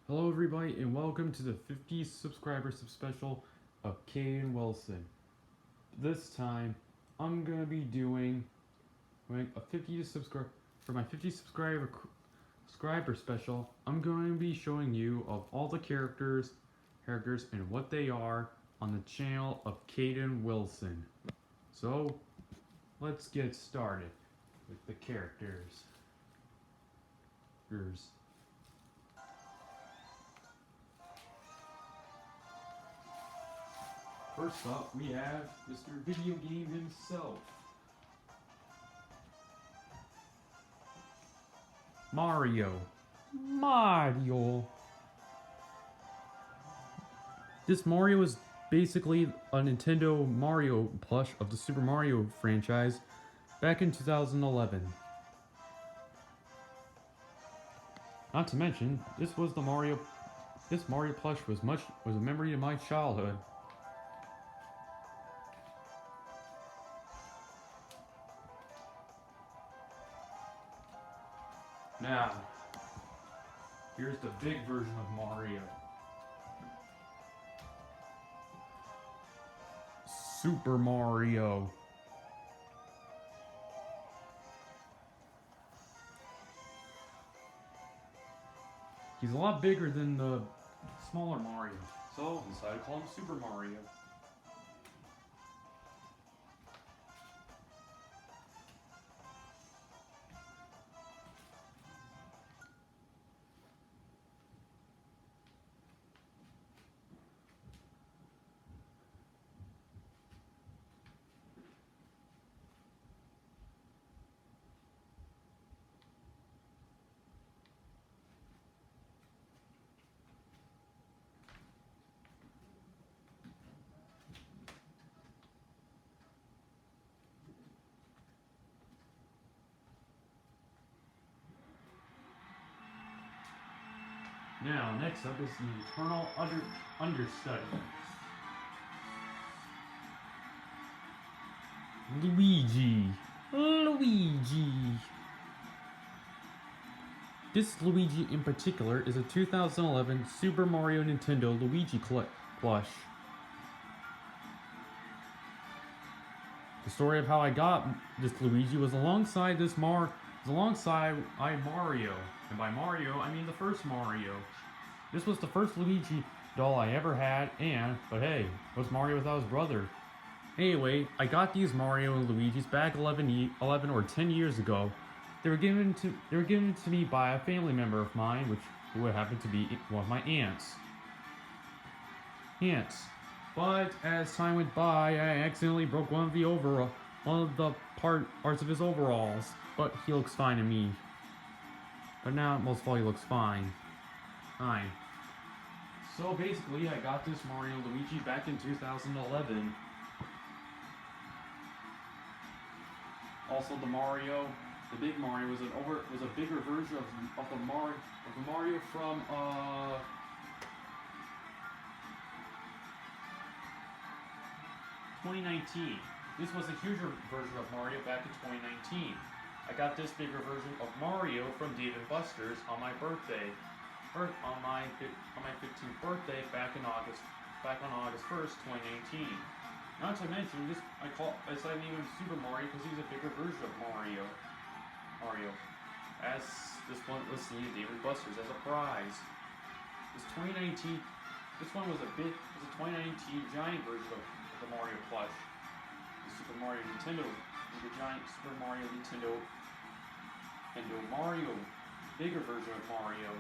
Hello everybody and welcome to the 50 subscriber special of Caden Wilson. This time I'm gonna be doing a 50 subscriber for my 50 subscriber special. I'm going to be showing you of all the characters and what they are on the channel of Caden Wilson. So let's get started with the characters. First up, we have Mr. Video Game himself, Mario. This Mario is basically a Nintendo Mario plush of the Super Mario franchise back in 2011. Not to mention, this Mario plush was a memory of my childhood. Now, here's the big version of Mario. Super Mario. He's a lot bigger than the smaller Mario, so I decided to call him Super Mario. Now, next up is the Eternal Understudy. Luigi. This Luigi in particular is a 2011 Super Mario Nintendo Luigi plush. The story of how I got this Luigi was alongside Mario. And by Mario, I mean the first Mario. This was the first Luigi doll I ever had, but hey, what's Mario without his brother? Anyway, I got these Mario and Luigis back 11 or 10 years ago. They were given to me by a family member of mine, who happened to be one of my aunts. But as time went by, I accidentally broke one of the parts of his overalls. But he looks fine to me. But now, most of all, he looks fine. So basically, I got this Mario Luigi back in 2011. Also, the big Mario was a bigger version of the Mario from 2019. This was a huger version of Mario back in 2019. I got this bigger version of Mario from Dave & Buster's on my birthday, on my 15th birthday back on August 1st, 2019. Not to mention, I decided to name him Super Mario because he's a bigger version of Mario. As this one was seen at Dave & Buster's as a prize. This one was a 2019 giant version of the Mario plush. The Super Mario Nintendo, the giant Super Mario Nintendo Mario, bigger version of Mario.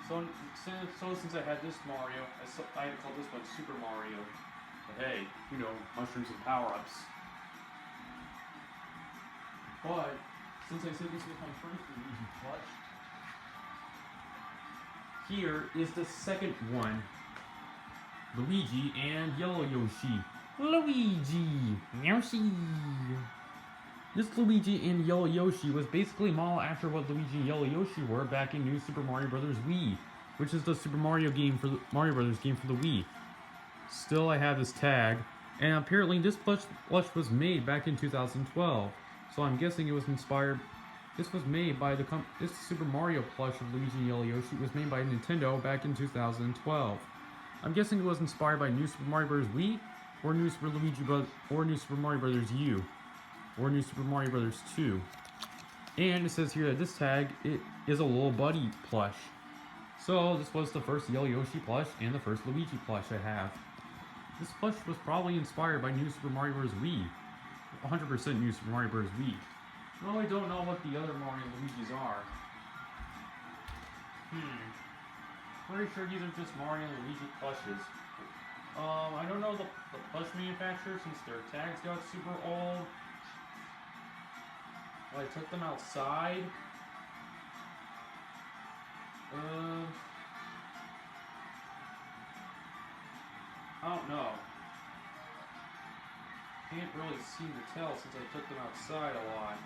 So since I had this Mario, I had to call this one Super Mario. But hey, mushrooms and power-ups. But since I said this was my first Luigi plush, here is the second one. Luigi and Yellow Yoshi. Yoshi. This Luigi and Yellow Yoshi was basically modeled after what Luigi and Yellow Yoshi were back in New Super Mario Bros. Wii, which is the Super Mario game for the Mario Bros. Game for the Wii. Still, I have this tag, and apparently this plush was made back in 2012, so I'm guessing it was inspired This was made by this Super Mario plush of Luigi and Yellow Yoshi was made by Nintendo back in 2012. I'm guessing it was inspired by New Super Mario Bros. Wii, or New Super Mario Bros. U, or New Super Mario Bros. 2. And it says here that this tag is a little buddy plush. So this was the first Yellow Yoshi plush and the first Luigi plush I have. This plush was probably inspired by New Super Mario Bros. Wii. 100% New Super Mario Bros. Wii. No, I don't know what the other Mario Luigis are. Pretty sure these are just Mario and Luigi plushes. I don't know the plush manufacturer since their tags got super old. Well, I took them outside. I don't know. Can't really seem to tell since I took them outside a lot.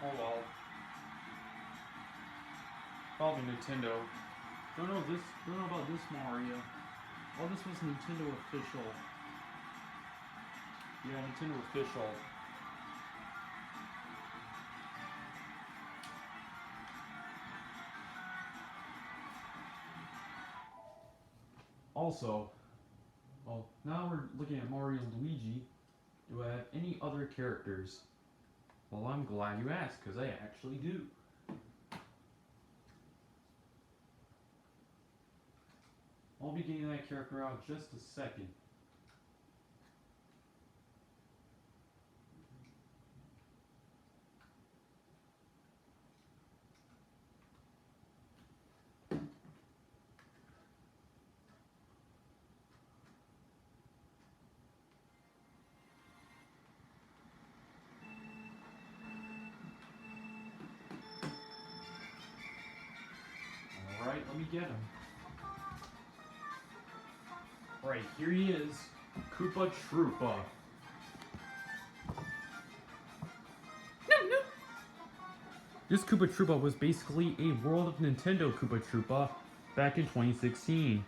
Oh well. Probably Nintendo. Don't know about this Mario. Oh, this was Nintendo official. Yeah, Nintendo official. Also, well, now we're looking at Mario and Luigi. Do I have any other characters? Well, I'm glad you asked, because I actually do. I'll be getting that character out just a second. Alright, let me get him. Alright, here he is. Koopa Troopa. This Koopa Troopa was basically a World of Nintendo Koopa Troopa back in 2016.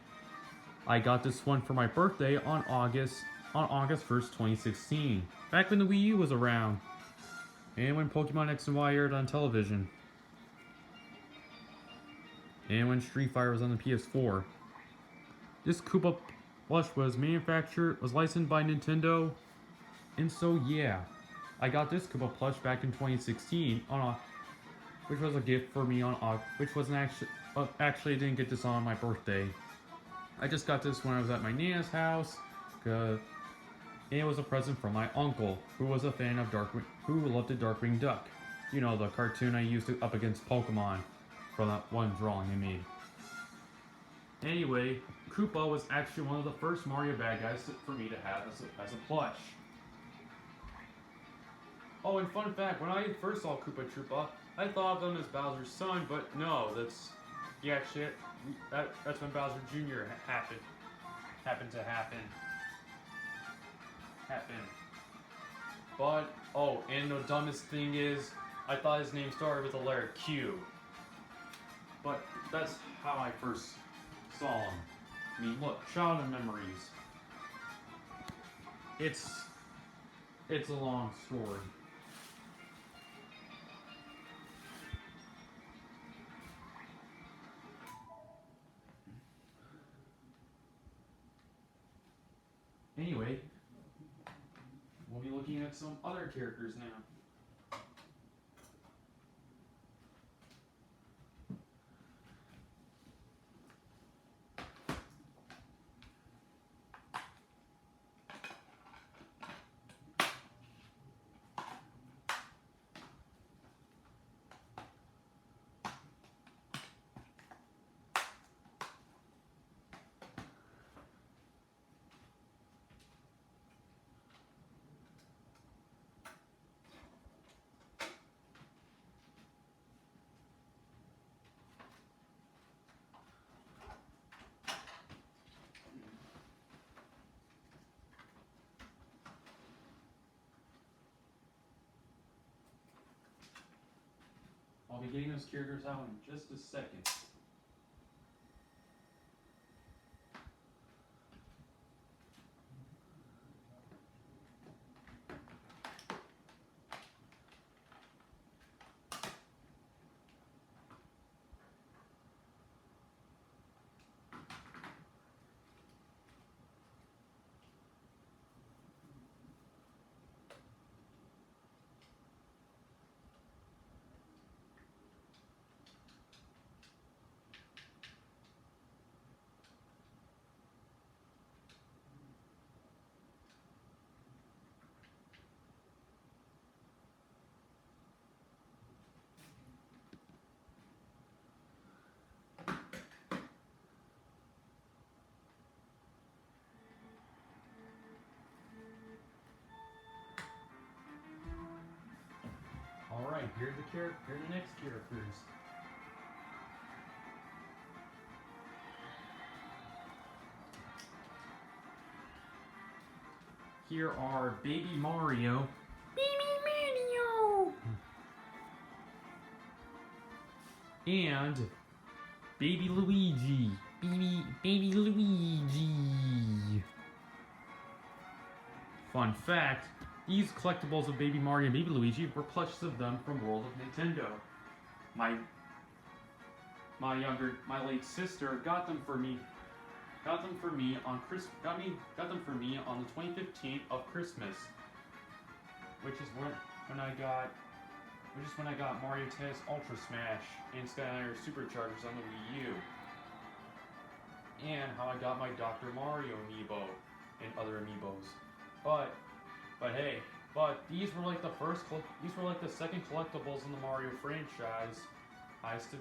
I got this one for my birthday on August 1st, 2016. Back when the Wii U was around. And when Pokemon X and Y aired on television. And when Street Fighter was on the PS4. This Koopa plush was licensed by Nintendo. And so yeah, I got this Koopa plush back in 2016 which was a gift for me which wasn't actually I didn't get this on my birthday. I just got this when I was at my Nana's house, and it was a present from my uncle, who was a fan of who loved the Darkwing Duck. You know, the cartoon I used up against Pokemon from that one drawing I made. Anyway, Koopa was actually one of the first Mario bad guys for me to have as a plush. Oh, and fun fact, when I first saw Koopa Troopa, I thought of him as Bowser's son, but no, that's when Bowser Jr. happened to happen. But, oh, and the dumbest thing is, I thought his name started with the letter Q. But that's how I first saw him. I mean, look, childhood memories. It's a long story. Anyway, we'll be looking at some other characters now. I'll be getting those characters out in just a second. Alright, here are the next characters. Here are Baby Mario. Baby Mario! And Baby Luigi. Baby Luigi. Fun fact, these collectibles of Baby Mario and Baby Luigi were plushes of them from World of Nintendo. My late sister got them for me on got them for me on the 2015 of Christmas, which is when I got Mario Tennis Ultra Smash and Skylander Superchargers on the Wii U, and how I got my Dr. Mario amiibo and other amiibos. But these were like the second collectibles in the Mario franchise to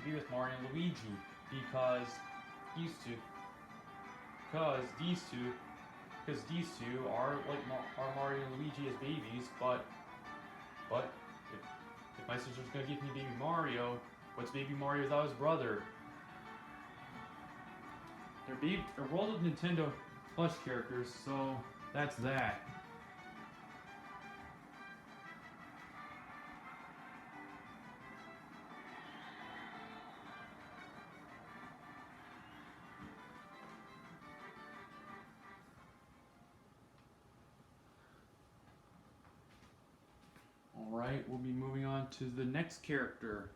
be with Mario and Luigi, because these two are Mario and Luigi as babies. But if my sister's gonna give me Baby Mario, what's Baby Mario without his brother? They're World of Nintendo plush characters, so that's that. Alright, we'll be moving on to the next character.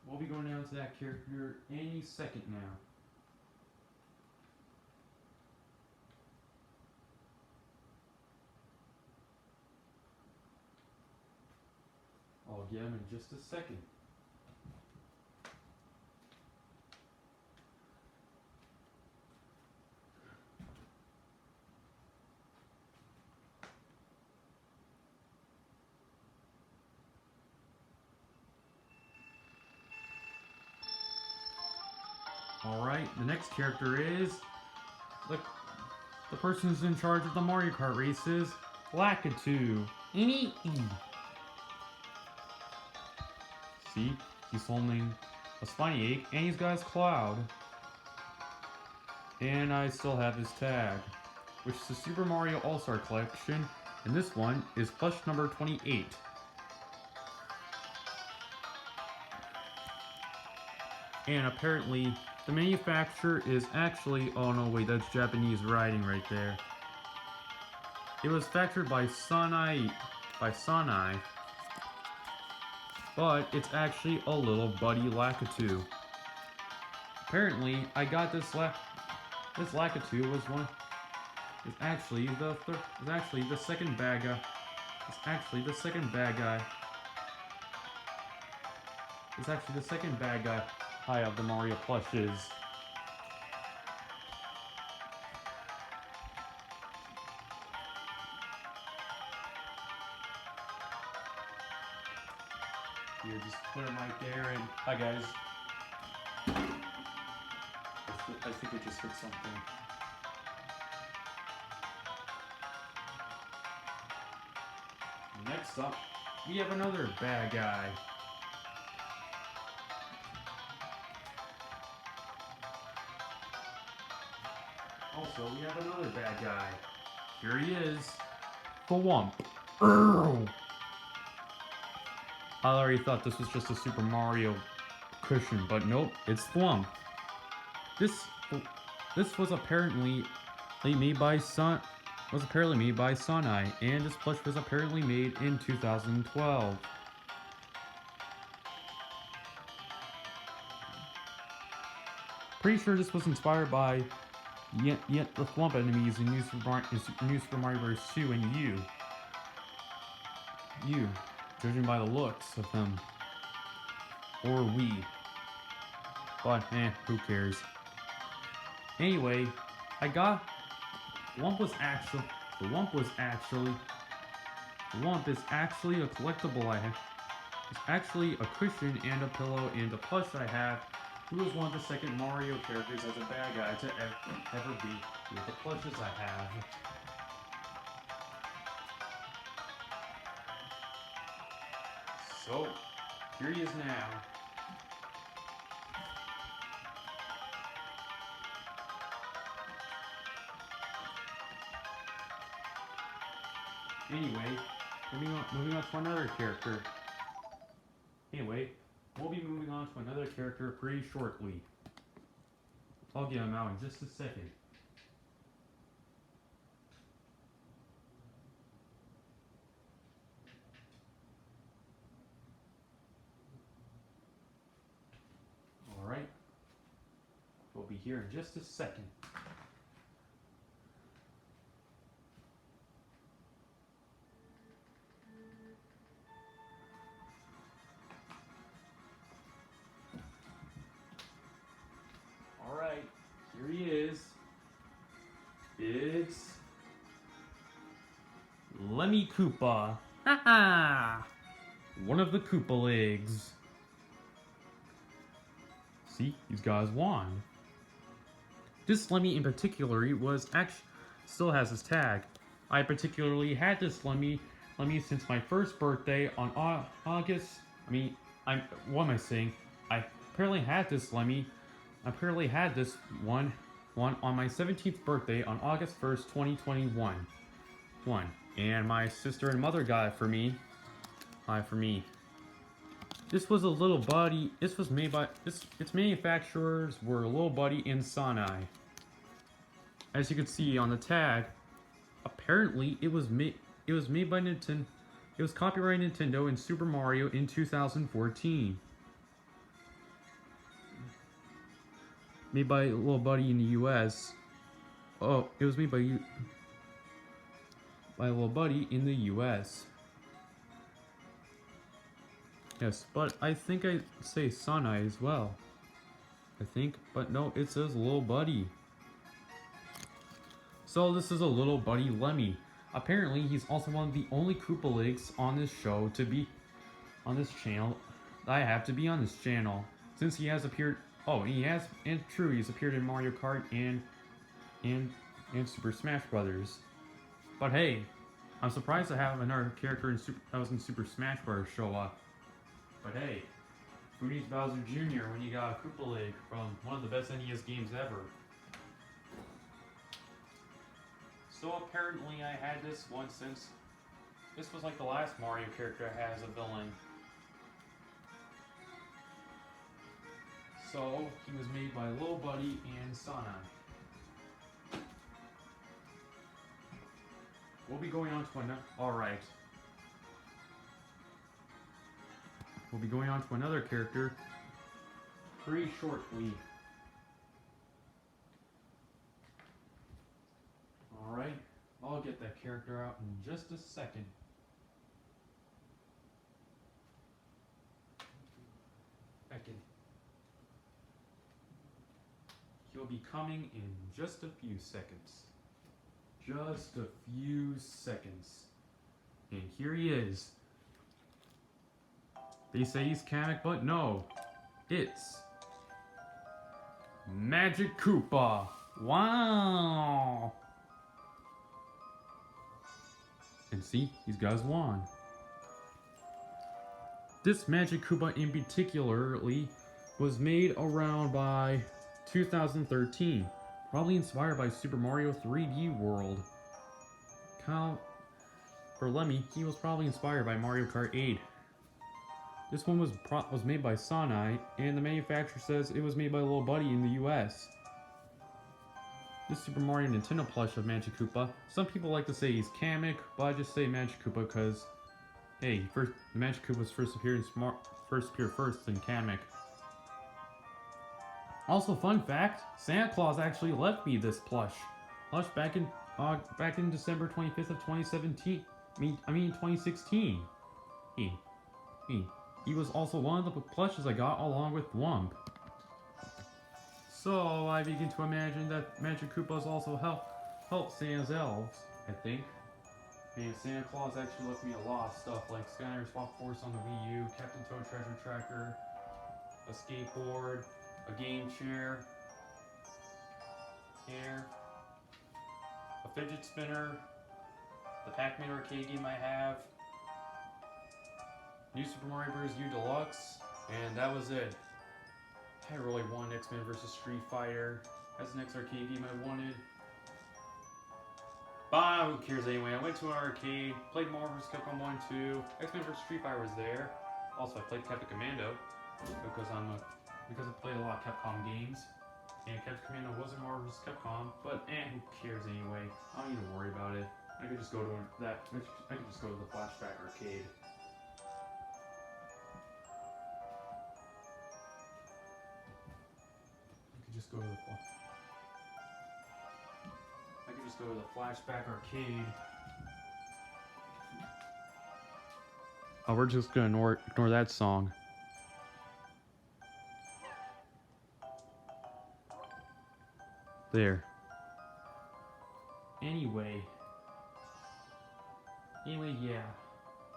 We'll be going down to that character any second now. I'll get him in just a second. Alright, the next character is the person who's in charge of the Mario Kart races, Lakitu. See, he's holding a spiny egg and he's got his cloud. And I still have his tag, which is the Super Mario All-Star Collection, and this one is plush number 28. And apparently, the manufacturer is actually, oh no wait, that's Japanese writing right there. It was factored by Sanai, but it's actually a little buddy Lakitu. Apparently, I got this Lakitu is actually the second bad guy. It's actually the second bad guy high of the Mario plushes. Here, just put him right there, and hi guys. I think it just hit something. Next up, we have another bad guy. also, we have another bad guy. Here he is. Thwomp. I already thought this was just a Super Mario cushion, but nope, it's Thwomp. This was apparently made by Suneye, and this plush was apparently made in 2012. Pretty sure this was inspired by yet the Thwomp enemies in New Super Mario Bros. 2 and you, judging by the looks of them, or we. But who cares? Anyway, the Wump is actually a collectible I have. It's actually a cushion and a pillow and a plush I have. Who is one of the second Mario characters as a bad guy to ever be with the plushes I have. So, here he is now. Anyway, moving on to another character. Anyway, we'll be moving on to another character pretty shortly. I'll get him out in just a second. Alright. We'll be here in just a second. Alright, here he is. It's Lemmy Koopa. Haha! One of the Koopa legs. See, he's got his wand. This Lemmy in particular still has his tag. I particularly had this Lemmy since my first birthday on August. What am I saying? I apparently had this Lemmy. I apparently had this one on my 17th birthday on August 1st, 2021. And my sister and mother got it for me. This was a little buddy. This was made by its manufacturers were Little Buddy and Suneye. As you can see on the tag, apparently it was made by Nintendo. It was copyrighted Nintendo and Super Mario in 2014. Made by Little Buddy in the US. Oh, it was made by Little Buddy in the US. Yes, but I think I say Suneye as well. I think, but no, it says Little Buddy. So this is a Little Buddy Lemmy. Apparently, he's also one of the only Koopa legs on this show to be on this channel. I have to be on this channel since he has appeared. Oh, and true, he's appeared in Mario Kart and Super Smash Brothers. But hey, I'm surprised to have another character that was in Super Smash Bros. Show up. But hey, who needs Bowser Jr. when you got a Koopa leg from one of the best NES games ever? So apparently I had this one since this was like the last Mario character I had as a villain. So he was made by Little Buddy and Suneye. We'll be going on to another. Alright. We'll be going on to another character pretty shortly. Alright, I'll get that character out in just a second. He'll be coming in just a few seconds. Just a few seconds. And here he is. They say he's Kamek, but no. It's Magic Koopa. Wow! And see, he's got his wand. This Magic Koopa in particularly was made around by 2013. Probably inspired by Super Mario 3D World. For Lemmy, he was probably inspired by Mario Kart 8. This one was made by Sonai, and the manufacturer says it was made by Little Buddy in the US. This Super Mario Nintendo plush of Magic Koopa. Some people like to say he's Kamek, but I just say Magic Koopa because, hey, the Magic Koopa's first appeared first in Kamek. Also, fun fact: Santa Claus actually left me this plush back in December 25th of 2017. I mean 2016. He was also one of the plushes I got along with Wump. So I begin to imagine that Magic Koopa's also helped Santa's elves, I think. And Santa Claus actually left me a lot of stuff like Skyner Swap Force on the Wii U, Captain Toad Treasure Tracker, a skateboard, a game chair, a fidget spinner, the Pac-Man arcade game I have, New Super Mario Bros. U Deluxe, and that was it. I really wanted X-Men vs. Street Fighter. That's the next arcade game I wanted. But who cares anyway? I went to an arcade, played Marvel vs. Capcom 1 2. X-Men vs. Street Fighter was there. Also, I played Captain Commando because I played a lot of Capcom games. And Captain Commando wasn't Marvel vs. Capcom, but who cares anyway? I don't need to worry about it. I could just go to the Flashback arcade. I could just go to the Flashback arcade. Oh, we're just gonna ignore that song. There. Anyway, yeah.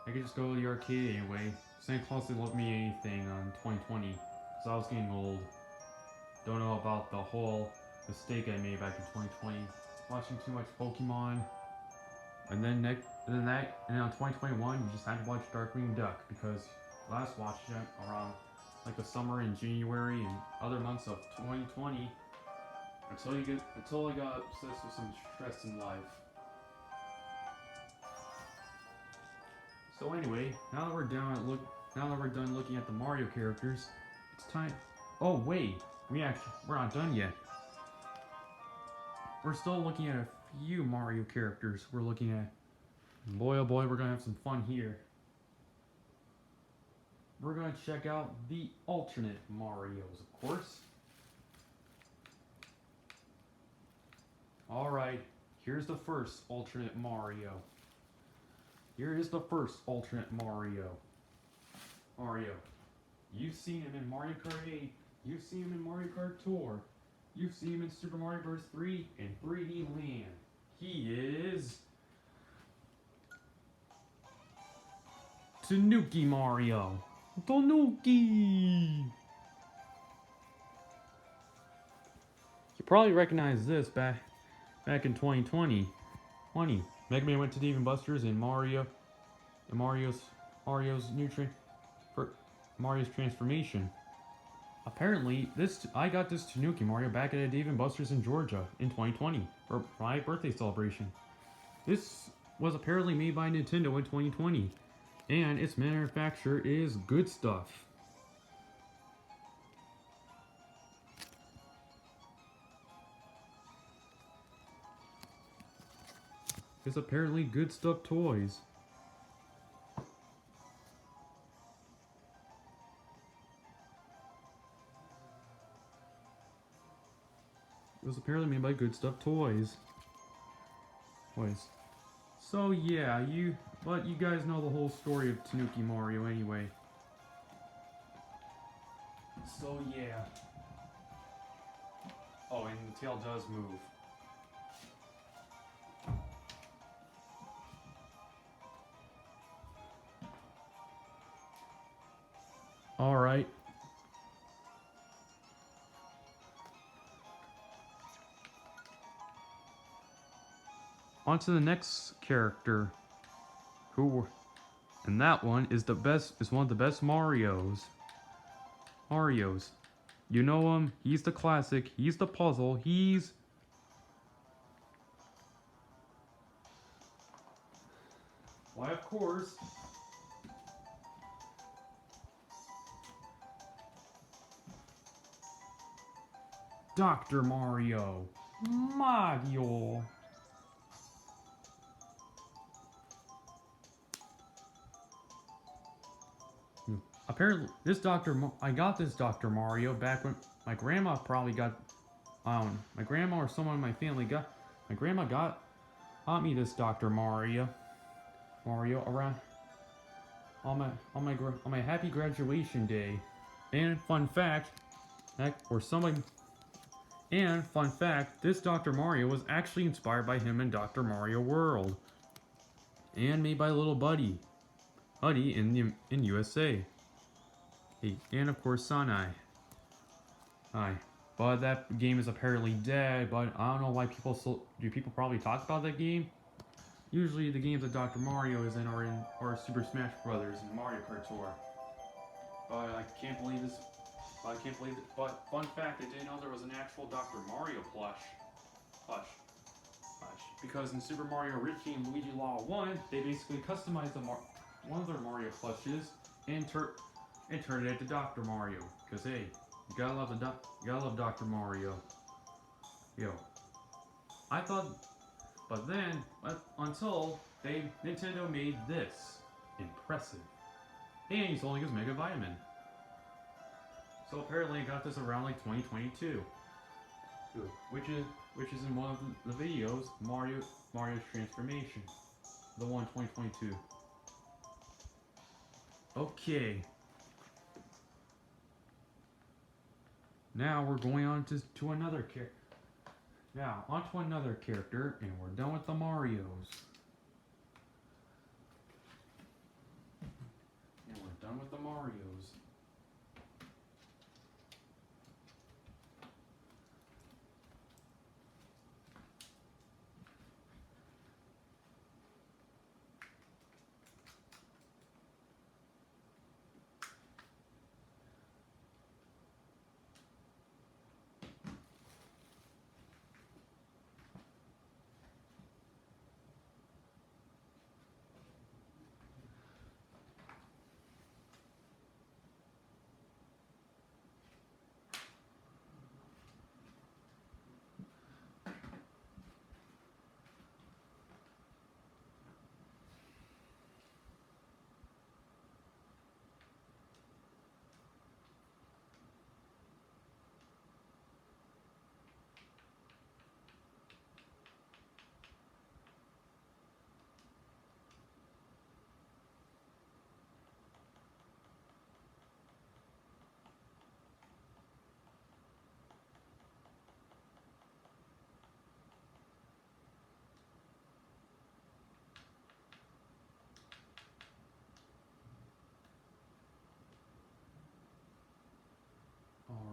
I could just go to the arcade anyway. Santa Claus didn't let me anything on 2020, because I was getting old. Don't know about the whole mistake I made back in 2020, watching too much Pokemon. And then on 2021, you just had to watch Darkwing Duck because last watched it around like the summer in January and other months of 2020 until I got obsessed with some stress in life. So anyway, now that we're done looking at the Mario characters, it's time. Oh wait. We're not done yet. We're still looking at a few Mario characters. We're looking at, boy oh boy, we're gonna have some fun here. We're gonna check out the alternate Marios, of course. Alright, here's the first alternate Mario. Here is the first alternate Mario. You've seen him in Mario Kart 8. You've seen him in Mario Kart Tour. You've seen him in Super Mario Bros. 3 and 3D Land. He is Tanuki Mario. Tanuki! You probably recognize this back in 2020. Mega Man went to Dave & Buster's and Mario's transformation. Apparently, I got this Tanuki Mario back at a Dave & Buster's in Georgia in 2020 for my birthday celebration. This was apparently made by Nintendo in 2020, and its manufacturer is Good Stuff. It's apparently Good Stuff Toys. It was apparently made by Good Stuff Toys. So yeah, but you guys know the whole story of Tanuki Mario anyway. So yeah. Oh, and the tail does move. Alright. On to the next character, and that one is one of the best Marios. You know him, he's the classic, he's the puzzle, he's why, of course, Dr. Mario. Mario. Apparently, I got this Dr. Mario back when my grandma probably got, my grandma or someone in my family my grandma got me this Dr. Mario around on my happy graduation day. And fun fact, this Dr. Mario was actually inspired by him in Dr. Mario World, and made by little Buddy in USA. Hey, and of course Sanai. Hi. But that game is apparently dead, but I don't know why do people probably talk about that game? Usually the games that Dr. Mario is in are Super Smash Brothers and Mario Kart Tour. But I can't believe this. But fun fact, I didn't know there was an actual Dr. Mario plush. Because in Super Mario Richie and Luigi Law 1, they basically customized one of their Mario plushes and turned it into Dr. Mario. Because hey, you gotta love Dr. Mario. Yo. I thought, but then, until Nintendo made this. Impressive. And he's holding his Mega Vitamin. So apparently I got this around like 2022. Which is in one of the videos, Mario's Transformation. The one 2022. Okay. Now we're going on to another character. Now, onto another character, and we're done with the Marios. And we're done with the Marios.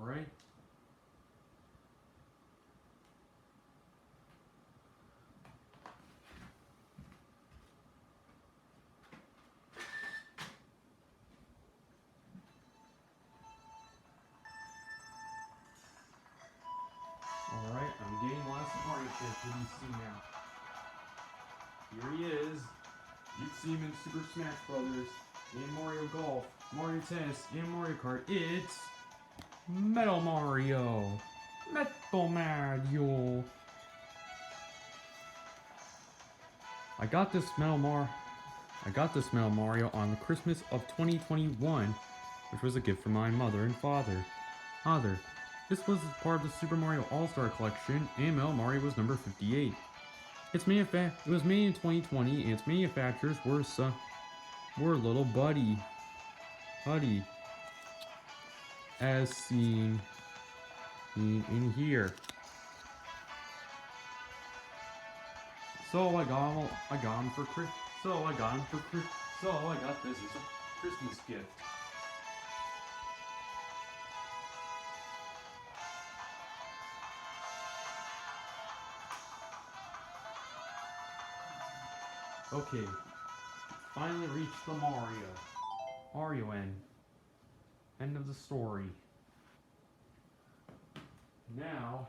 Alright. Alright, I'm getting the last Mario character you see now. Here he is. You'd see him in Super Smash Brothers, in Mario Golf, Mario Tennis, and Mario Kart. It's Metal Mario. Metal Mario. I got this Metal Mario on the Christmas of 2021, which was a gift from my mother and father. This was part of the Super Mario All-Star Collection, and Metal Mario was number 58. It was made in 2020, and its manufacturers were Little Buddy, as seen in here. So I got him for Christmas. So I got this as a Christmas gift. Okay, finally reached the Mario end of the story. Now,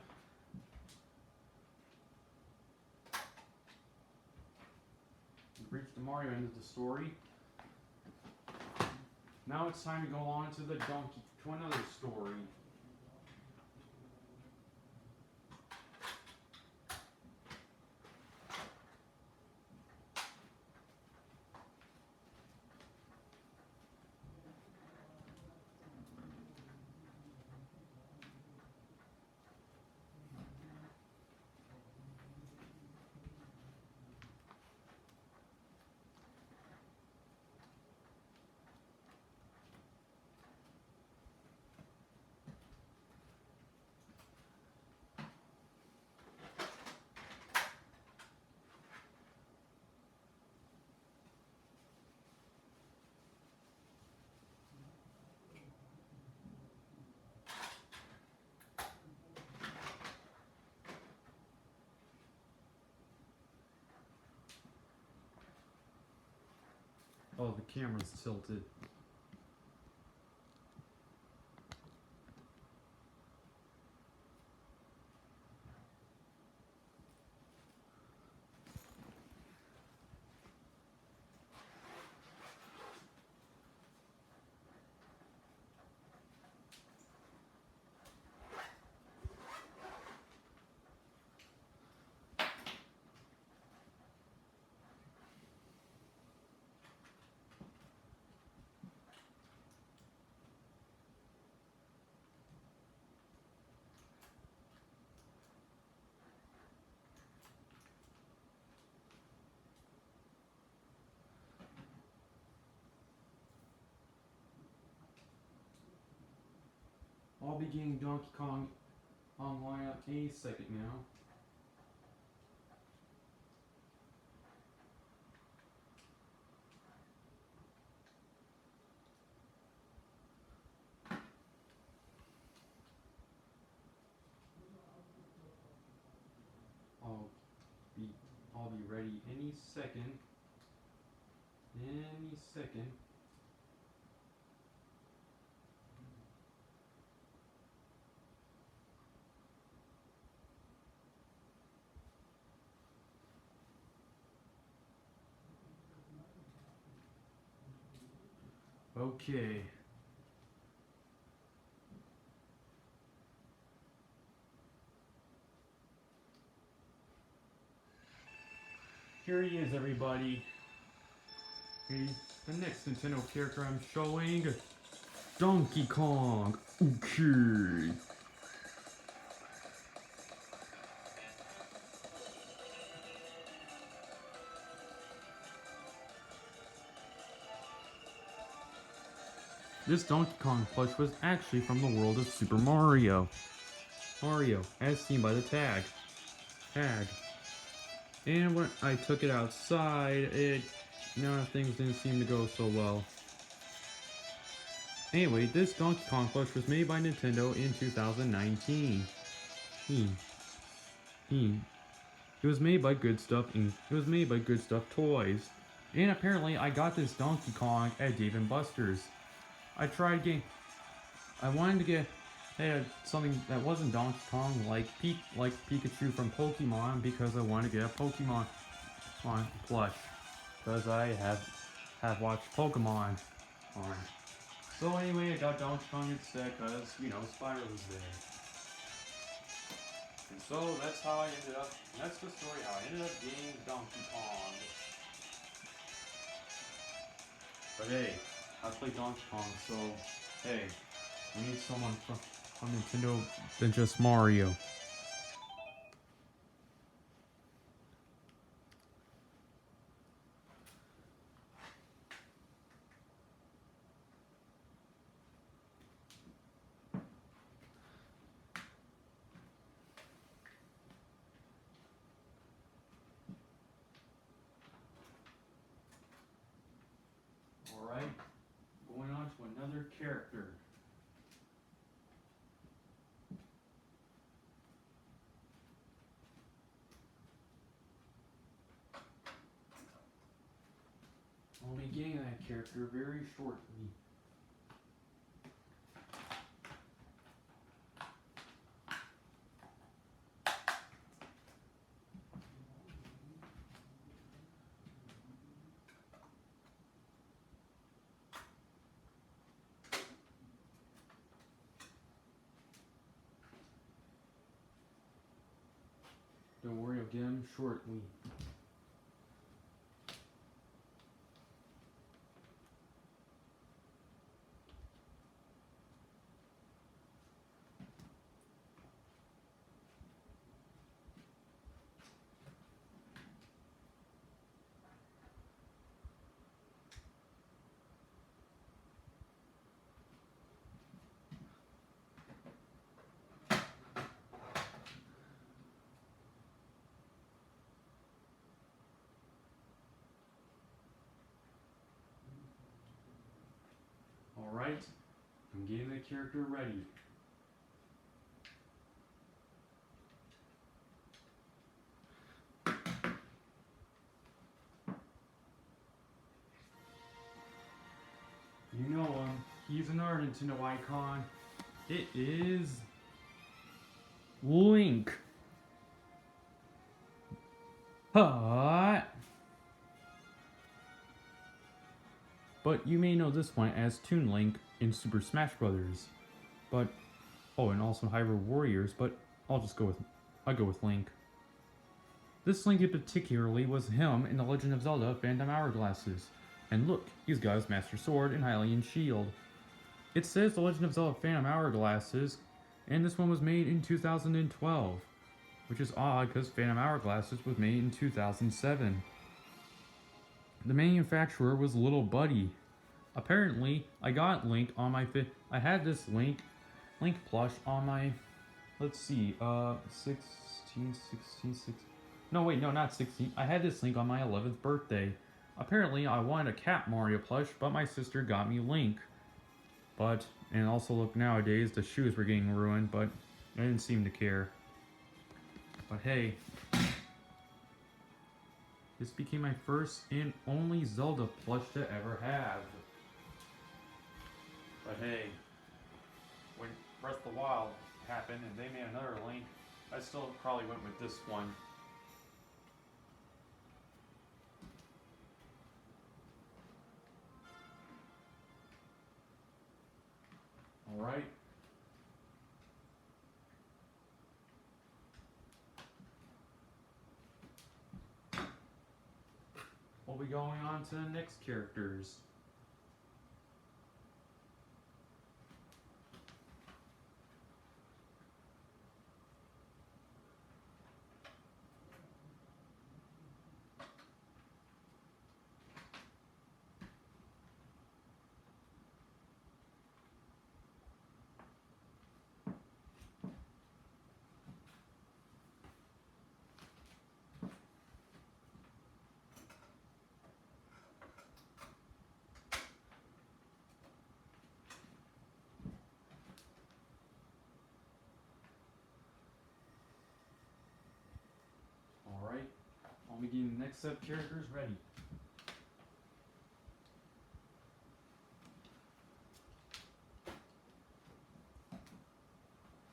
reached the Mario end of the story. Now it's time to go on to another story. Oh, the camera's tilted. I'll be getting Donkey Kong online in a second now. I'll be ready any second. Any second. Okay. Here he is, everybody. Okay, the next Nintendo character I'm showing, Donkey Kong. Okay. This Donkey Kong plush was actually from the world of Super Mario. Mario, as seen by the tag. And when I took it outside, things didn't seem to go so well. Anyway, this Donkey Kong plush was made by Nintendo in 2019. It was made by Good Stuff Inc. It was made by Good Stuff Toys. And apparently I got this Donkey Kong at Dave & Buster's. I wanted to get something that wasn't Donkey Kong, like Pikachu from Pokemon, because I wanted to get a Pokemon plush, because I have watched Pokemon on. So anyway, I got Donkey Kong instead, because Spyro was there. And so that's how I ended up. That's the story how I ended up getting Donkey Kong. But hey, I play Donkey Kong, so hey, we need someone from Nintendo than just Mario. Alright, going on to another character. I'll be getting that character very shortly. Don't worry, I'll get him shortly. Alright, I'm getting the character ready. You know him, he's another Nintendo icon. It is Link. Hot. But you may know this one as Toon Link in Super Smash Bros. But and also Hyrule Warriors, but I'll go with Link. This Link in particularly was him in The Legend of Zelda Phantom Hourglasses. And look, he's got his Master Sword and Hylian Shield. It says The Legend of Zelda Phantom Hourglasses, and this one was made in 2012. Which is odd because Phantom Hourglasses was made in 2007. The manufacturer was Little Buddy. Apparently, I got Link on my I had this Link plush on my, let's see, 16. No, wait, no, not 16. I had this Link on my 11th birthday. Apparently, I wanted a Cat Mario plush, but my sister got me Link. And also look, nowadays, the shoes were getting ruined, but I didn't seem to care. But hey, this became my first and only Zelda plush to ever have. But hey, when Breath of the Wild happened and they made another Link, I still probably went with this one. Alright. We'll be going on to the next characters. Alright, I'll be getting the next set of characters ready.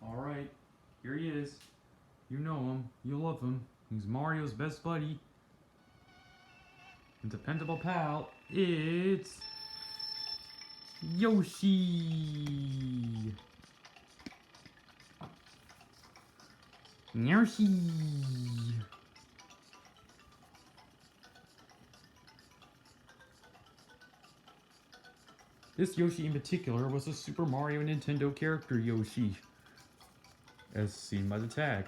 Alright, here he is. You know him, you love him. He's Mario's best buddy and dependable pal. It's Yoshi. Yoshi. This Yoshi in particular was a Super Mario Nintendo character Yoshi, as seen by the tag.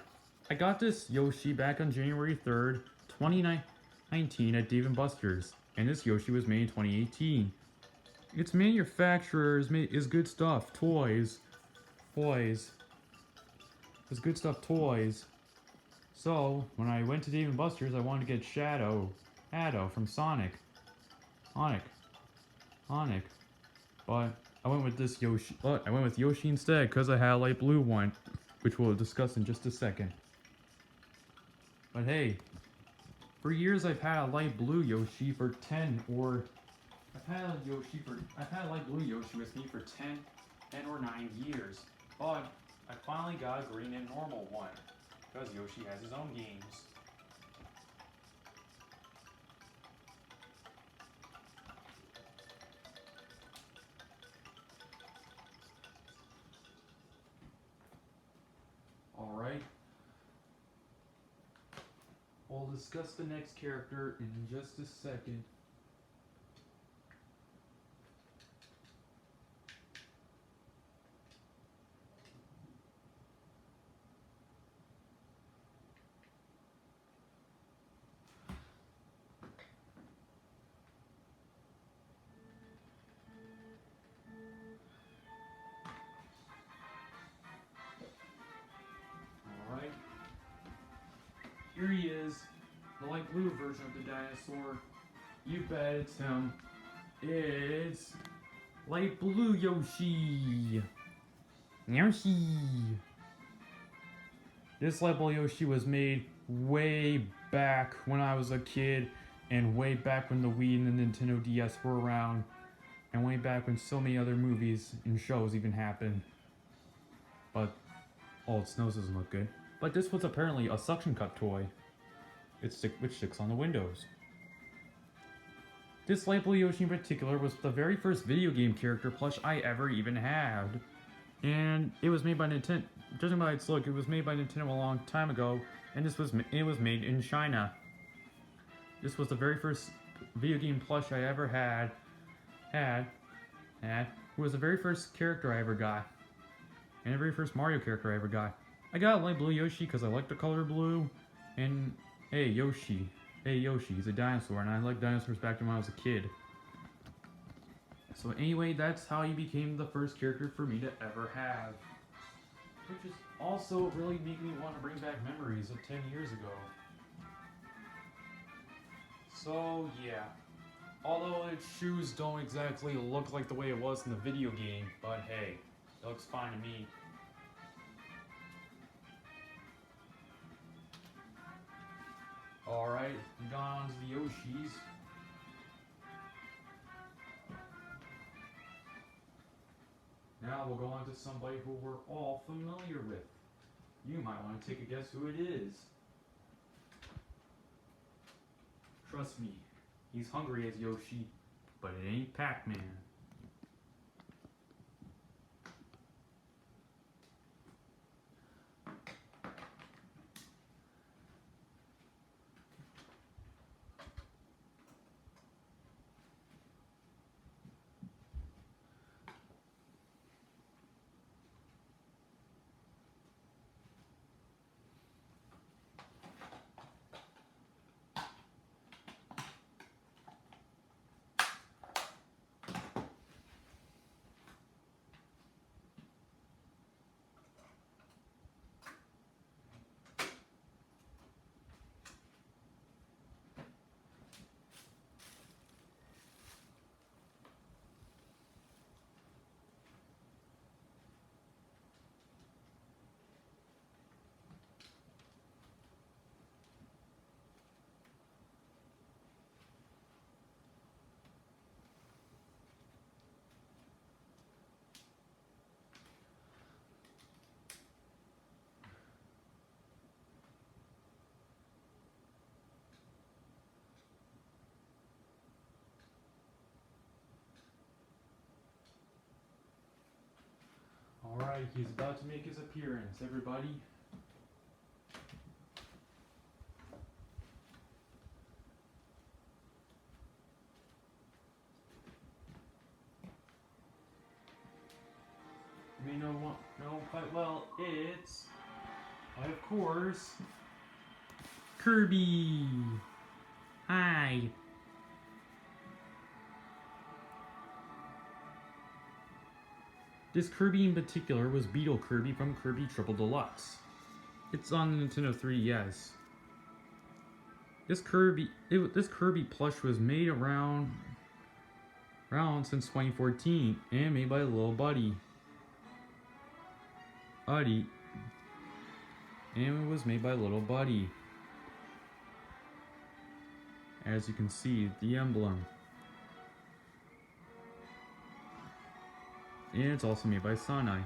I got this Yoshi back on January 3rd, 2019 at Dave & Buster's, and this Yoshi was made in 2018. Its manufacturer is Good Stuff Toys. It's Good Stuff Toys. So, when I went to Dave & Buster's, I wanted to get Shadow from Sonic. But I went with this Yoshi. I went with Yoshi instead because I had a light blue one, which we'll discuss in just a second. But hey, for years I've had a light blue Yoshi for 10 or I've had a light blue Yoshi with me for 10 or 9 years. But I finally got a green and normal one because Yoshi has his own games. Alright. I'll discuss the next character in just a second. Alright. Here he is, the light blue version of the dinosaur. You bet it's him. It's light blue Yoshi. Yoshi. This light blue Yoshi was made way back when I was a kid, and way back when the Wii and the Nintendo DS were around, and way back when so many other movies and shows even happened. But, oh, its nose doesn't look good. But this was apparently a suction cup toy. Which sticks on the windows. This light blue Yoshi in particular was the very first video game character plush I ever even had. And it was made by Nintendo. Judging by its look, it was made by Nintendo a long time ago, and it was made in China. This was the very first video game plush I ever had. It was the very first character I ever got. And the very first Mario character I ever got. I got light blue Yoshi because I like the color blue. And hey Yoshi, he's a dinosaur, and I liked dinosaurs back when I was a kid. So anyway, that's how he became the first character for me to ever have. Which is also really made me want to bring back memories of 10 years ago. So yeah, although its shoes don't exactly look like the way it was in the video game, but hey, it looks fine to me. Alright, we've gone on to the Yoshis. Now we'll go on to somebody who we're all familiar with. You might want to take a guess who it is. Trust me, he's hungry as Yoshi, but it ain't Pac-Man. Alright, he's about to make his appearance, everybody. You may know quite well, it's, of course, Kirby! Hi! This Kirby in particular was Beetle Kirby from Kirby Triple Deluxe. It's on the Nintendo 3DS. This Kirby plush was made around since 2014 and made by Little Buddy. And it was made by Little Buddy. As you can see, the emblem. And it's also made by Sanai.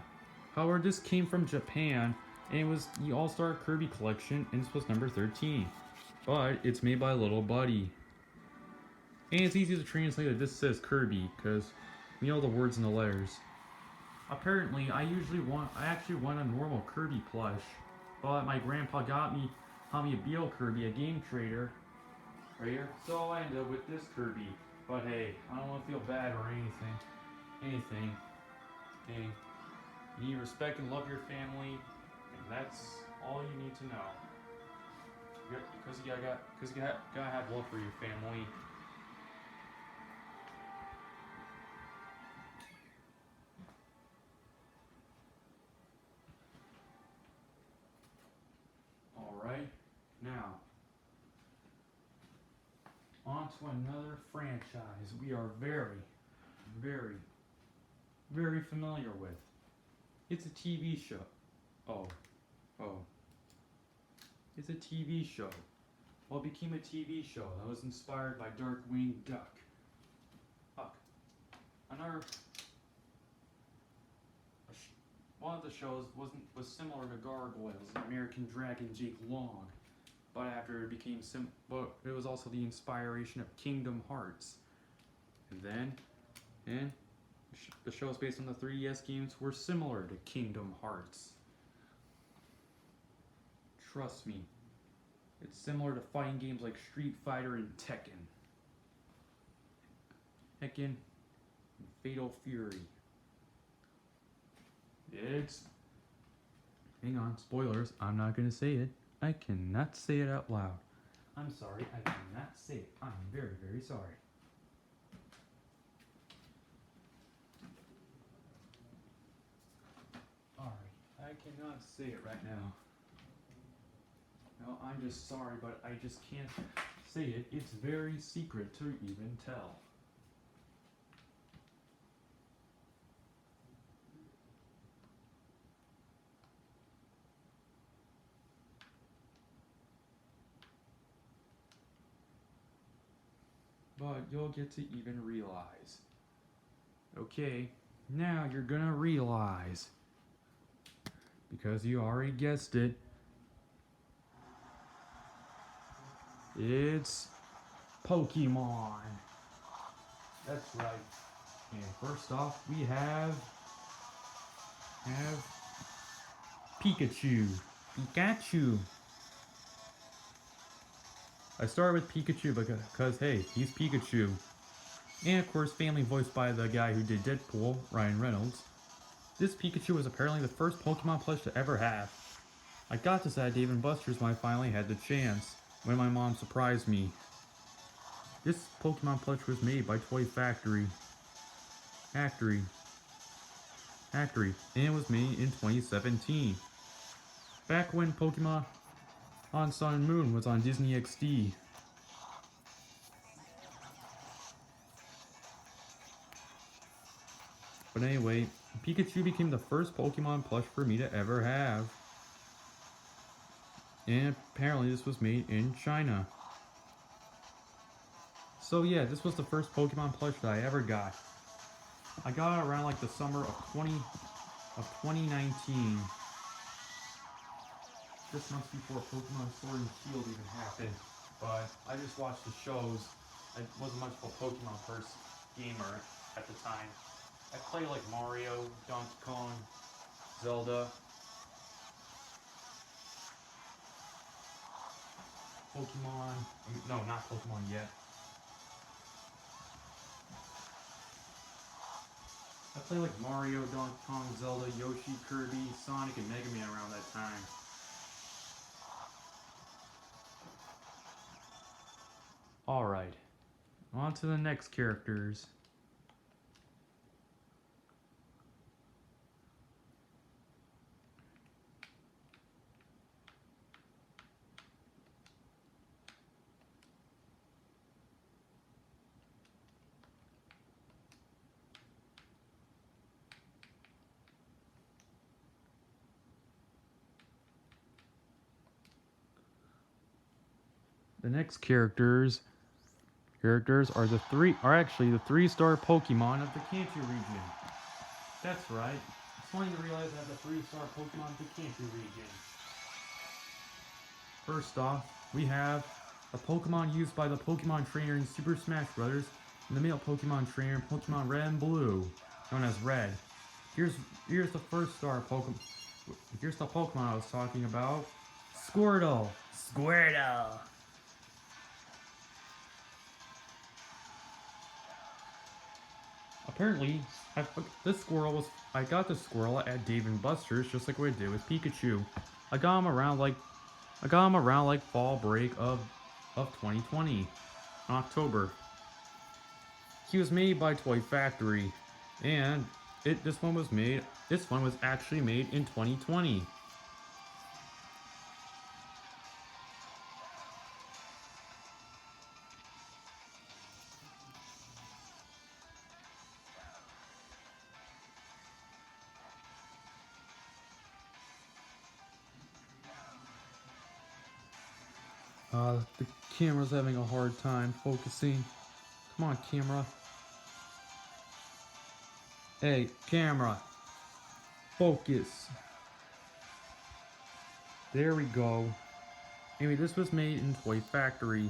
However, this came from Japan, and it was the All-Star Kirby Collection, and this was number 13. But it's made by Little Buddy. And it's easy to translate that this says Kirby, because we know the words and the letters. Apparently, I actually want a normal Kirby plush, but my grandpa got me Tommy Beal Kirby, a game trader, right here. So I ended up with this Kirby. But hey, I don't want to feel bad or anything. Hey, you need to respect and love your family, and that's all you need to know. Because you gotta have love for your family. Alright, now, on to another franchise we are very, very, very familiar with. It's a TV show. Oh. It's a TV show. Well, it became a TV show that was inspired by Darkwing Duck. One of the shows was similar to Gargoyles, American Dragon Jake Long, but after it became but it was also the inspiration of Kingdom Hearts. And the shows based on the 3DS games were similar to Kingdom Hearts. Trust me, it's similar to fighting games like Street Fighter and Tekken, and Fatal Fury. Hang on, spoilers, I'm not gonna say it. I cannot say it out loud. I'm sorry, I cannot say it. I'm very, very sorry. Alright, I cannot say it right now. No, I'm just sorry, but I just can't say it. It's very secret to even tell. But you'll get to even realize. Okay, now you're gonna realize. Because you already guessed it. It's Pokemon. That's right. And first off, we have Pikachu. I started with Pikachu because hey, he's Pikachu. And of course, family voiced by the guy who did Deadpool, Ryan Reynolds. This Pikachu was apparently the first Pokemon plush to ever have. I got this at Dave & Buster's when I finally had the chance, when my mom surprised me. This Pokemon plush was made by Toy Factory. And it was made in 2017. Back when Pokemon on Sun and Moon was on Disney XD. But anyway, Pikachu became the first Pokemon plush for me to ever have. And apparently this was made in China. So yeah, this was the first Pokemon plush that I ever got. I got it around like the summer of 2019. Just months before Pokemon Sword and Shield even happened. But I just watched the shows. I wasn't much of a Pokemon gamer at the time. I played like Mario, Donkey Kong, Zelda, Pokemon. No, not Pokemon yet. I played like Mario, Donkey Kong, Zelda, Yoshi, Kirby, Sonic, and Mega Man around that time. Alright, on to the next characters. The next characters are the three-star Pokemon of the Kanto region. That's right. It's funny to realize I have the 3-star Pokemon of the Kanto region. First off, we have a Pokemon used by the Pokemon trainer in Super Smash Bros. And the male Pokemon trainer in Pokemon Red and Blue, known as Red. Here's the first star Pokemon. Here's the Pokemon I was talking about. Squirtle. Squirtle. Apparently, I got this squirrel at Dave and Buster's, just like what I did with Pikachu. I got him around like fall break of 2020, in October. He was made by Toy Factory, and this one was actually made in 2020. The camera's having a hard time focusing. Come on, camera. Hey, camera. Focus. There we go. Anyway, this was made in Toy Factory.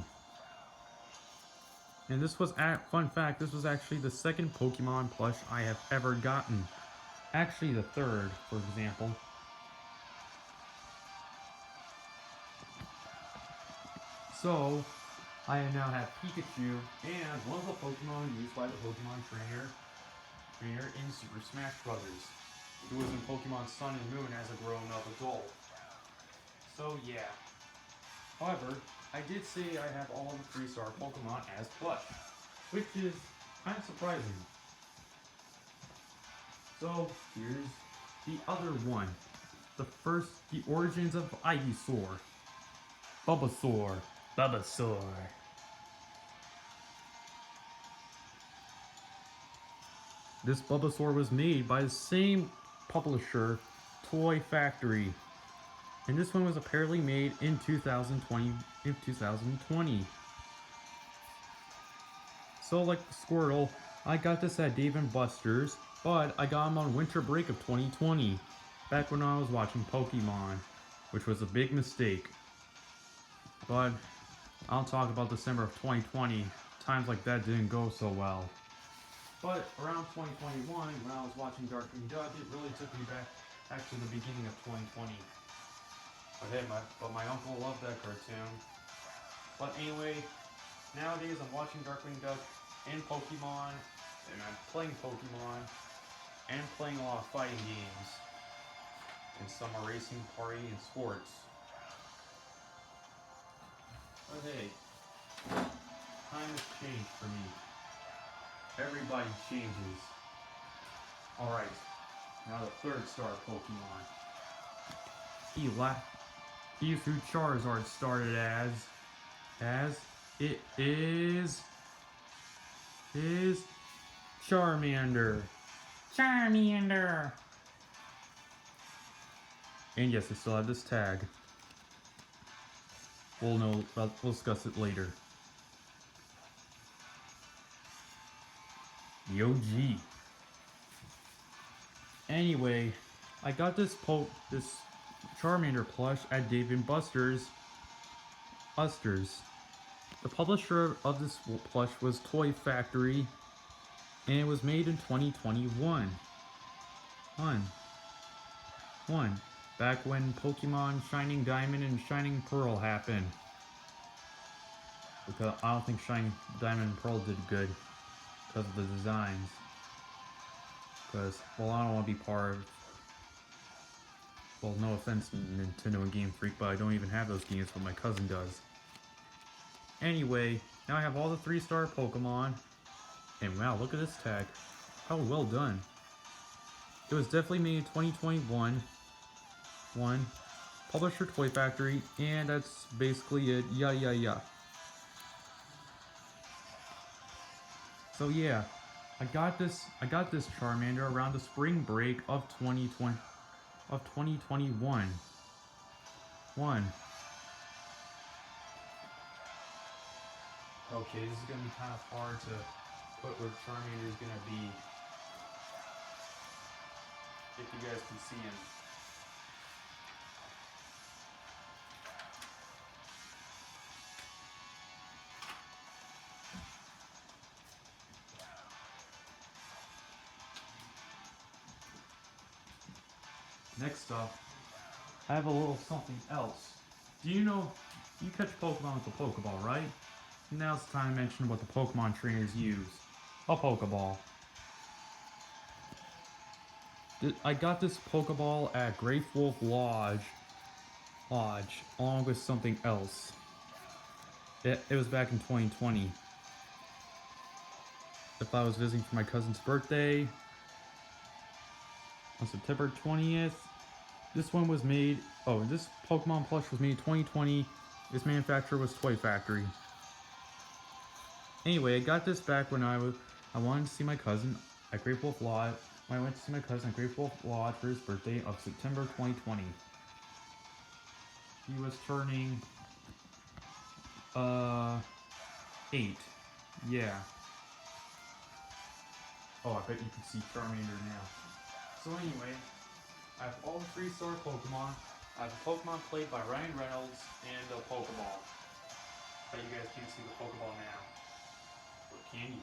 And fun fact, this was actually the second Pokemon plush I have ever gotten. Actually the third, for example. So, I now have Pikachu and one of the Pokemon used by the Pokemon trainer in Super Smash Bros. Who was in Pokemon Sun and Moon as a grown-up adult. So yeah. However, I did say I have all the 3-star Pokemon as plush, which is kind of surprising. So here's the other one. The origins of Ivysaur. Bulbasaur. This Bulbasaur was made by the same publisher, Toy Factory. And this one was apparently made in 2020. So like Squirtle, I got this at Dave & Buster's, but I got him on winter break of 2020, back when I was watching Pokemon, which was a big mistake. But I'll talk about December of 2020, times like that didn't go so well. But around 2021, when I was watching Darkwing Duck, it really took me back to the beginning of 2020. But hey, my uncle loved that cartoon. But anyway, nowadays I'm watching Darkwing Duck and Pokemon, and I'm playing Pokemon, and playing a lot of fighting games, and some are racing, party, and sports. But hey, time has changed for me. Everybody changes. Alright, now the 3rd-star Pokemon. He's who Charizard started as it is Charmander. And yes, I still have this tag. We'll discuss it later. The OG. Anyway, I got this Charmander plush at Dave & Buster's. The publisher of this plush was Toy Factory, and it was made in 2021. Back when Pokemon Shining Diamond and Shining Pearl happened. Because I don't think Shining Diamond and Pearl did good because of the designs. Because, well, I don't want to be part of... Well, no offense, Nintendo and Game Freak, but I don't even have those games, but my cousin does. Anyway, now I have all the 3-star Pokemon. And wow, look at this tag. How well done. It was definitely made in 2021. Publisher Toy Factory, and that's basically it. Yeah. So yeah, I got this Charmander around the spring break of 2021. Okay, this is gonna be kind of hard to put where Charmander is gonna be. If you guys can see him. Next up, I have a little something else. Do you know you catch Pokemon with a Pokeball, right? Now it's time to mention what the Pokemon trainers use. A Pokeball. I got this Pokeball at Great Wolf Lodge, along with something else. It was back in 2020. If I was visiting for my cousin's birthday on September 20th. This one was made, this Pokemon plush was made in 2020. This manufacturer was Toy Factory. Anyway, I got this back when I wanted to see my cousin at Great Wolf Lodge. When I went to see my cousin at Great Wolf Lodge for his birthday of September 2020. He was turning 8. Yeah. Oh, I bet you can see Charmander now. So anyway, I have all the 3-star Pokemon. I have a Pokemon played by Ryan Reynolds and a Pokeball. But you guys can't see the Pokeball now. But can you?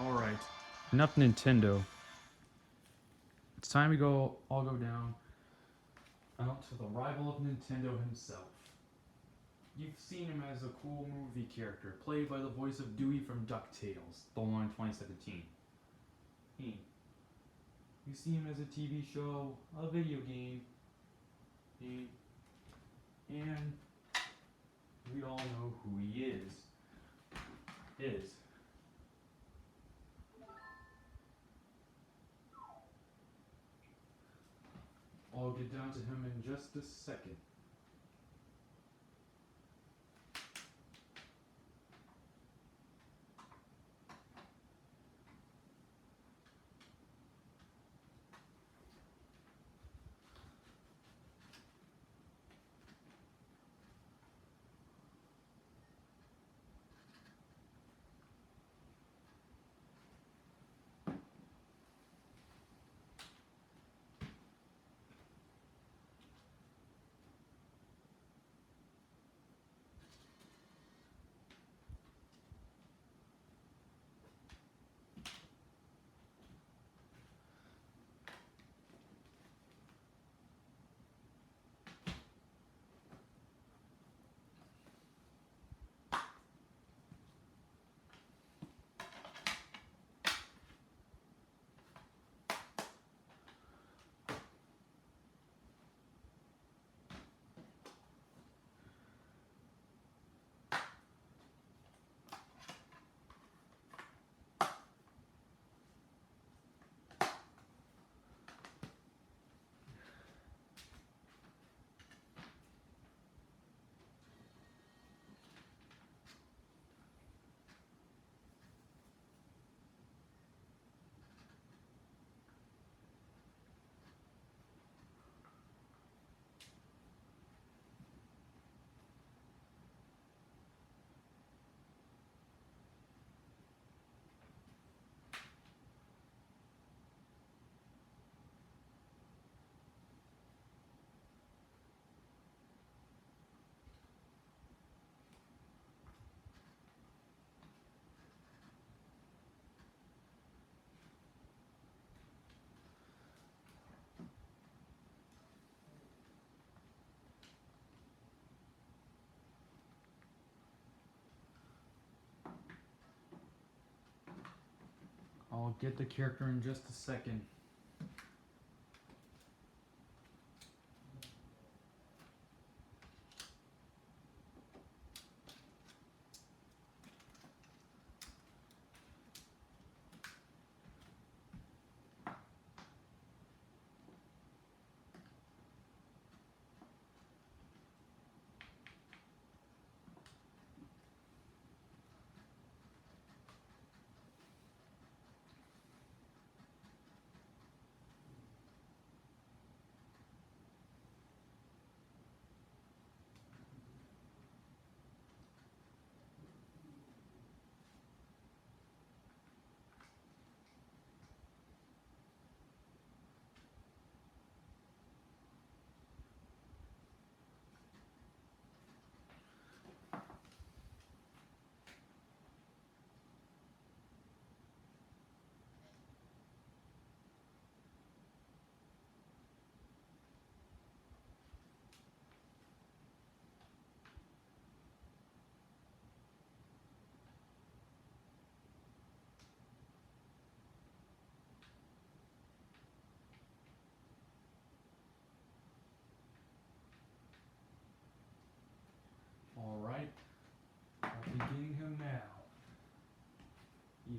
Alright. Enough Nintendo. It's time to all go down out to the rival of Nintendo himself. You've seen him as a cool movie character, played by the voice of Dewey from DuckTales, the one in 2017. Hey, you see him as a TV show, a video game, and we all know who he is. I'll get down to him in just a second. I'll get the character in just a second.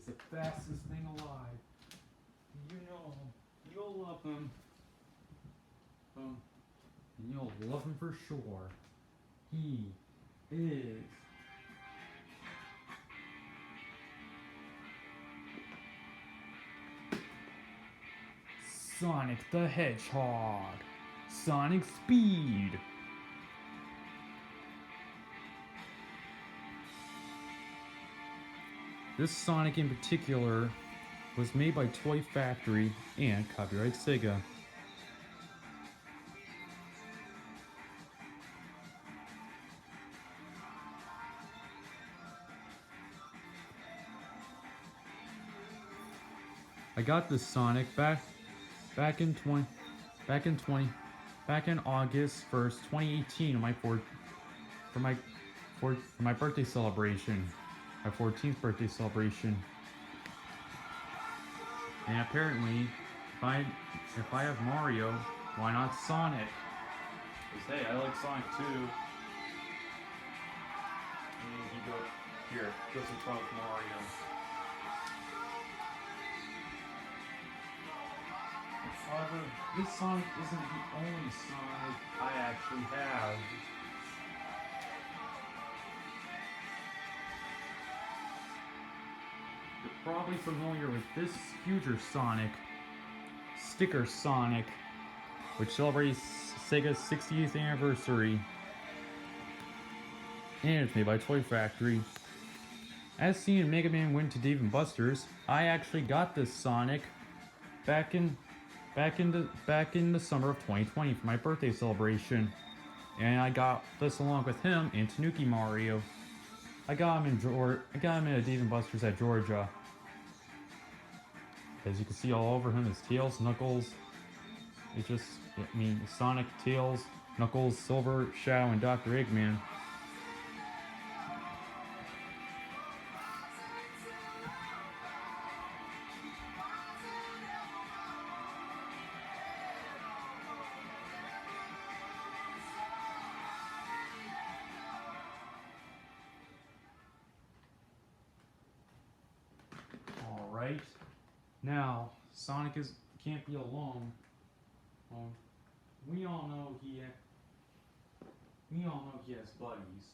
He's the fastest thing alive. You know, you'll love him. And you'll love him for sure. He is Sonic the Hedgehog. Sonic Speed. This Sonic in particular was made by Toy Factory and copyright Sega. I got this Sonic back in August 1st, 2018 for my birthday celebration. My 14th birthday celebration. And apparently, if I have Mario, why not Sonic? Because hey, I like Sonic too. And you go here, goes in front of Mario. However, this Sonic isn't the only Sonic I actually have. You're probably familiar with this future Sonic, Sticker Sonic, which celebrates Sega's 60th anniversary. And it's made by Toy Factory. As seen in Mega Man Win to Dave & Buster's, I actually got this Sonic back in the summer of 2020 for my birthday celebration, and I got this along with him and Tanuki Mario. I got him at a Dave & Buster's at Georgia. As you can see all over him, his Tails, Knuckles. Sonic, Tails, Knuckles, Silver, Shadow, and Dr. Eggman. Alright, now Sonic can't be alone. We all know he has buddies.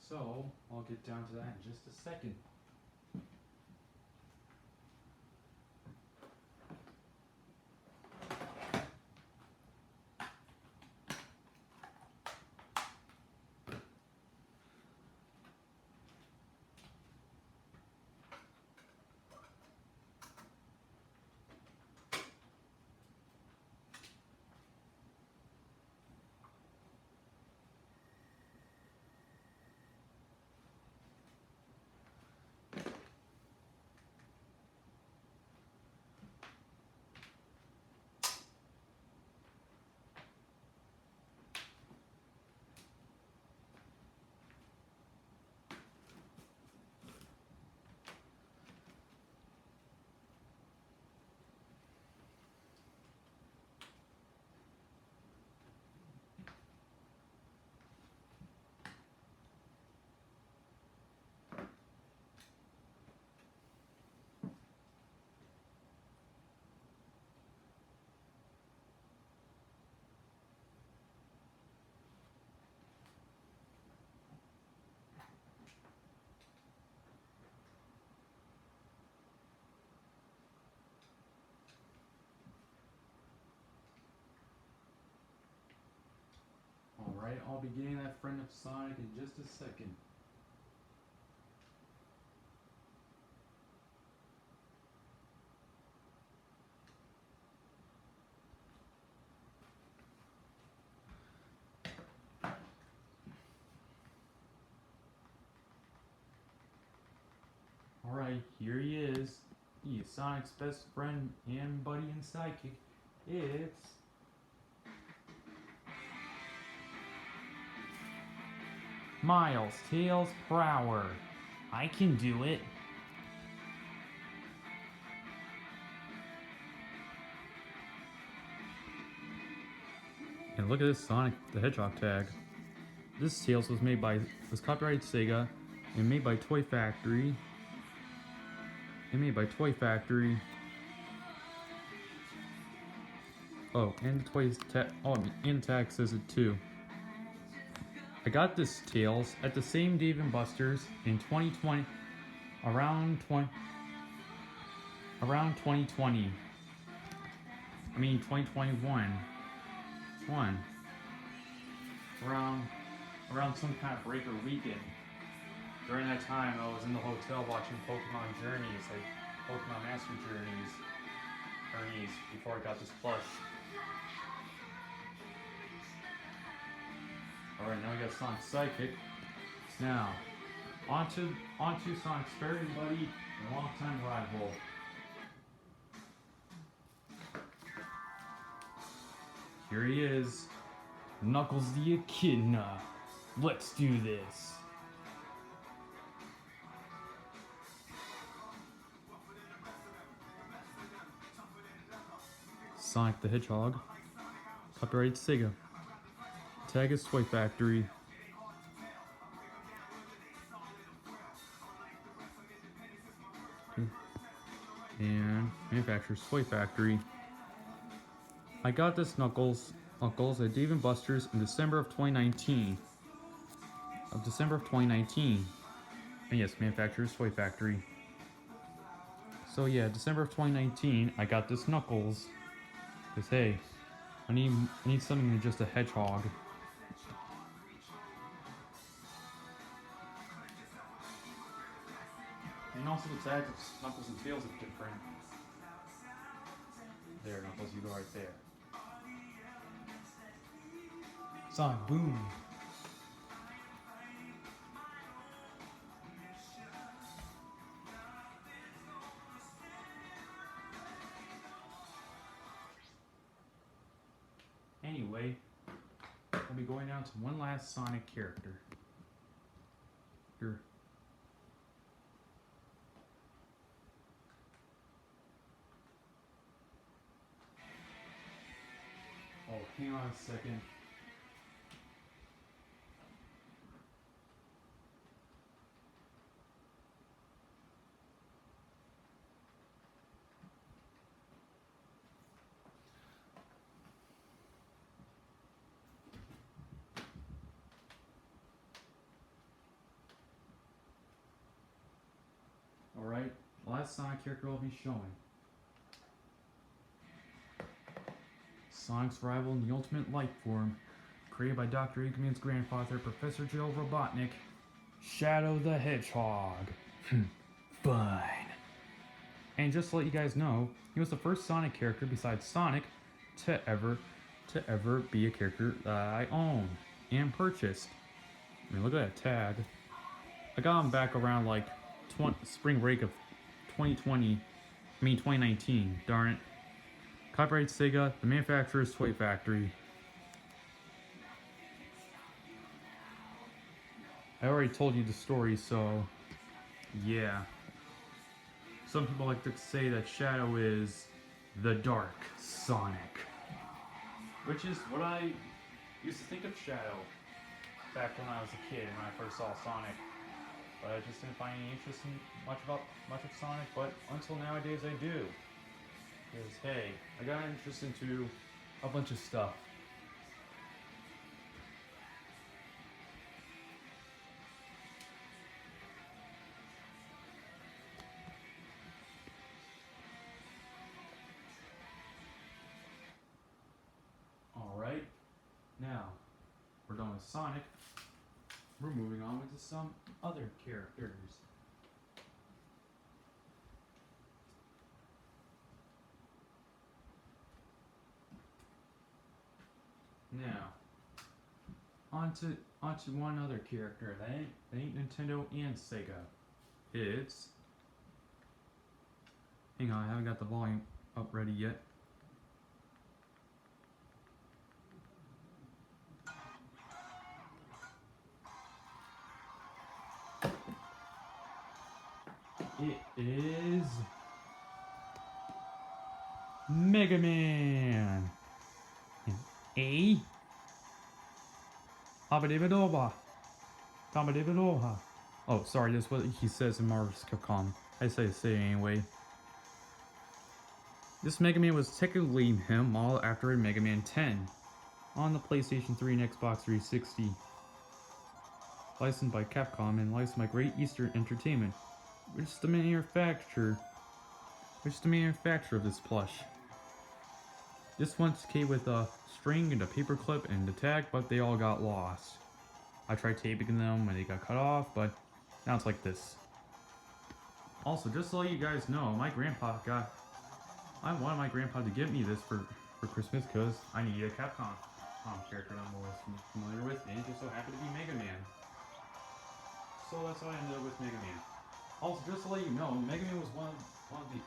So I'll get down to that in just a second. Alright, I'll be getting that friend of Sonic in just a second. Alright, here he is. He is Sonic's best friend and buddy and sidekick. It's Miles Tails Prower. I can do it. And look at this Sonic the Hedgehog tag. this Tails was copyrighted Sega and made by Toy Factory. Oh, and and tag says it too. I got this Tails at the same Dave & Buster's in 2020, around 2020. I mean 2021. Around some kind of break or weekend. During that time, I was in the hotel watching Pokemon Journeys, like Pokemon Master Journeys, before I got this plush. Alright, now we got Sonic Psychic. Now, onto Sonic's very buddy and longtime rival. Here he is. Knuckles the Echidna. Let's do this. Sonic the Hedgehog. Copyrighted Sega. Tag is Toy Factory. And manufacturer's Toy Factory. I got this Knuckles at Dave & Buster's in December of 2019. And yes, manufacturer's Toy Factory. So yeah, December of 2019, I got this Knuckles. Cause hey, I need something than just a hedgehog. And also the tags of Knuckles and Tails are different. There, Knuckles, you go right there. Sonic Boom. Anyway, we'll be going down to one last Sonic character. Here. Oh, hang on a second. Alright, last Sonic character I'll be showing. Sonic's rival in the ultimate life form, created by Dr. Eggman's grandfather, Professor Joe Robotnik, Shadow the Hedgehog. Fine. And just to let you guys know, he was the first Sonic character besides Sonic to ever be a character that I own and purchased. I mean, look at that tag. I got him back around like spring break of 2019, darn it. Copyright Sega, the manufacturer is Toy Factory. I already told you the story, so yeah. Some people like to say that Shadow is the Dark Sonic, which is what I used to think of Shadow back when I was a kid and when I first saw Sonic. But I just didn't find any interest in much of Sonic, but until nowadays I do. Because, hey, I got interest into a bunch of stuff. Alright, now, we're done with Sonic. We're moving on with some other characters. Now, onto one other character that ain't Nintendo and Sega. It's... Hang on, I haven't got the volume up ready yet. It is Mega Man. Habadibadoba. Habadibadoha. Oh, sorry, that's what he says in Marvel's Capcom. I say it anyway. This Mega Man was technically him modeled after Mega Man 10 on the PlayStation 3 and Xbox 360. Licensed by Capcom and licensed by Great Eastern Entertainment, which is the manufacturer of this plush. This once came with a string and a paperclip and the tag, but they all got lost. I tried taping them when they got cut off, but now it's like this. Also, just to let you guys know, I wanted my grandpa to get me this for Christmas because I needed a Capcom character that I'm more familiar with, and it just so happened to be Mega Man. So that's how I ended up with Mega Man. Also, just to let you know, Mega Man was one of the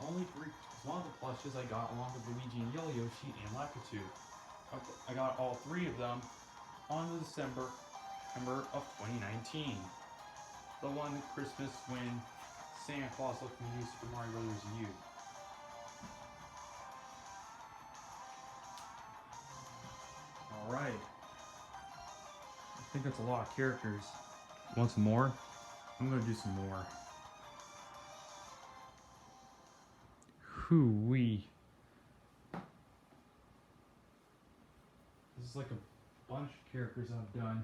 plushes I got along with Luigi and Yellow Yoshi and Lakitu. I got all three of them on December of 2019. The one Christmas when Santa Claus looked me New Super Mario Bros. U. Alright. I think that's a lot of characters. Want some more? I'm gonna do some more. Hoo-wee. This is like a bunch of characters I've done.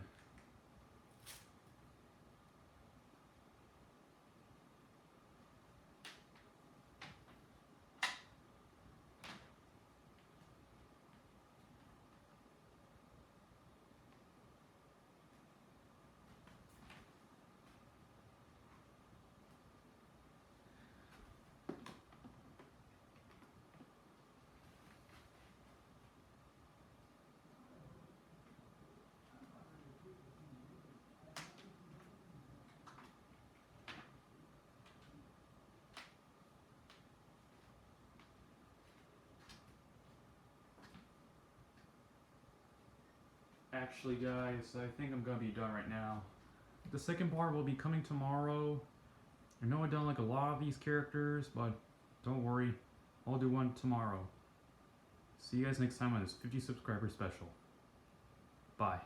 Actually, guys, I think I'm gonna be done right now. The second part will be coming tomorrow. I know I've done like a lot of these characters, but don't worry, I'll do one tomorrow. See you guys next time on this 50 subscriber special. Bye.